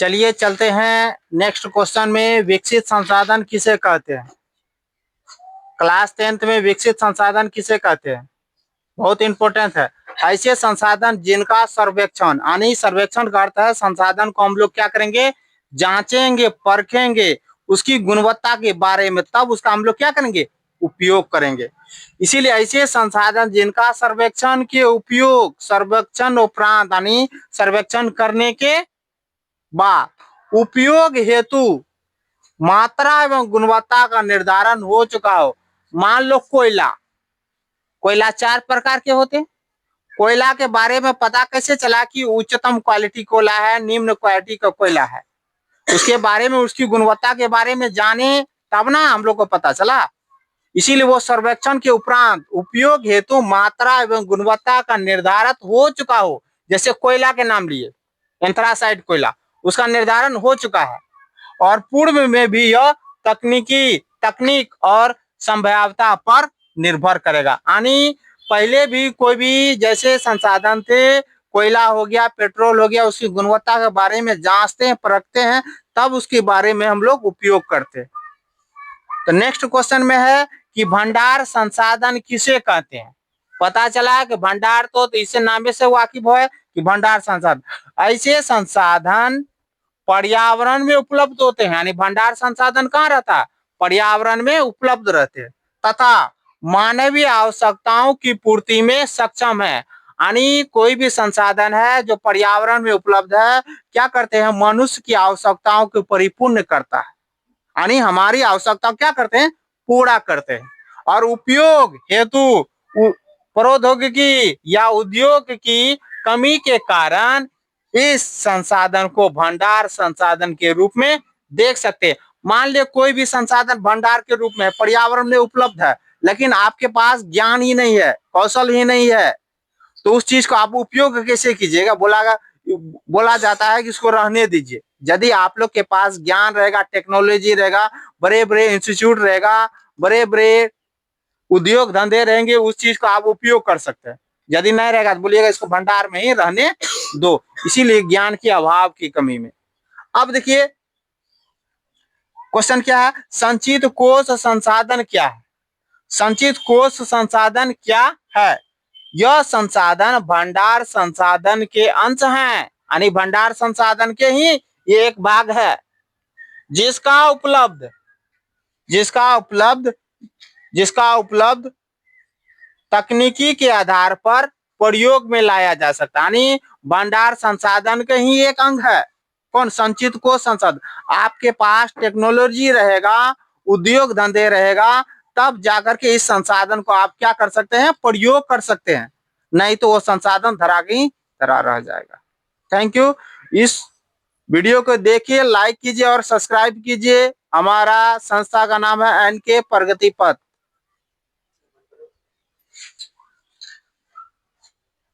चलिए चलते हैं नेक्स्ट क्वेश्चन में। विकसित संसाधन किसे कहते हैं? क्लास 10th में विकसित संसाधन किसे कहते हैं? बहुत इंपॉर्टेंट है। ऐसे संसाधन जिनका सर्वेक्षण, यानी सर्वेक्षण का अर्थ है संसाधन को हम लोग क्या करेंगे, जांचेंगे, परखेंगे, उसकी गुणवत्ता के बारे में, तब उसका हम लोग क्या करेंगे, उपयोग करेंगे। इसीलिए ऐसे संसाधन जिनका सर्वेक्षण के उपयोग, सर्वेक्षण उपरांत यानी सर्वेक्षण करने के बाद उपयोग हेतु मात्रा एवं गुणवत्ता का निर्धारण हो चुका हो। मान लो कोयला, कोयला 4 प्रकार के होते हैं। कोयला के बारे में पता कैसे चला कि उच्चतम क्वालिटी कोयला है, निम्न क्वालिटी का कोयला है, उसके बारे में, उसकी गुणवत्ता के बारे में जाने तब ना हम लोग को पता चला। इसीलिए वो सर्वेक्षण के उपरांत उपयोग हेतु मात्रा एवं गुणवत्ता का निर्धारित हो चुका हो। जैसे कोयला के नाम लिए, एंथ्रासाइड कोयला, उसका निर्धारण हो चुका है और पूर्व में भी यह तकनीक और संभाव्यता पर निर्भर करेगा। यानी पहले भी कोई भी जैसे संसाधन थे, कोयला हो गया, पेट्रोल हो गया, उसकी गुणवत्ता के बारे में जांचते हैं, परखते हैं, तब उसके बारे में हम लोग उपयोग करते हैं। तो नेक्स्ट क्वेश्चन में है कि भंडार संसाधन किसे कहते हैं? पता चला कि भंडार तो इससे नाम से वाकिफ है कि भंडार संसाधन ऐसे संसाधन पर्यावरण में उपलब्ध होते हैं। यानी भंडार संसाधन कहाँ रहता है? पर्यावरण में उपलब्ध रहते हैं तथा मानवीय आवश्यकताओं की पूर्ति में सक्षम है। यानी कोई भी संसाधन है जो पर्यावरण में उपलब्ध है, क्या करते हैं, मनुष्य की आवश्यकताओं को परिपूर्ण करता है। यानी हमारी आवश्यकता क्या करते हैं, पूरा करते हैं। और उपयोग हेतु प्रौद्योगिकी या उद्योग की कमी के कारण इस संसाधन को भंडार संसाधन के रूप में देख सकते हैं। मान लिया कोई भी संसाधन भंडार के रूप में पर्यावरण में उपलब्ध है, लेकिन आपके पास ज्ञान ही नहीं है, कौशल ही नहीं है, तो उस चीज को आप उपयोग कैसे कीजिएगा? बोला जाता है कि इसको रहने दीजिए। यदि आप लोग के पास ज्ञान रहेगा, टेक्नोलॉजी रहेगा, बड़े बड़े इंस्टीट्यूट रहेगा, बड़े बड़े उद्योग धंधे रहेंगे, उस चीज को आप उपयोग कर सकते हैं। यदि नहीं रहेगा तो बोलिएगा इसको भंडार में ही रहने दो। इसीलिए ज्ञान के अभाव की कमी में। अब देखिए क्वेश्चन क्या है, संचित कोश संसाधन क्या है? संचित कोश संसाधन क्या है? यह संसाधन भंडार संसाधन के अंश हैं, यानी भंडार संसाधन के ही ये एक भाग है जिसका उपलब्ध तकनीकी के आधार पर प्रयोग में लाया जा सकता है। यानी भंडार संसाधन का ही एक अंग है कौन? संचित कोश संसाधन। आपके पास टेक्नोलॉजी रहेगा, उद्योग धंधे रहेगा, तब जाकर के इस संसाधन को आप क्या कर सकते हैं, प्रयोग कर सकते हैं, नहीं तो वो संसाधन धरा की तरह रह जाएगा। Thank you. इस वीडियो को देखिए, लाइक कीजिए और सब्सक्राइब कीजिए। हमारा संस्था का नाम है NK प्रगति पथ।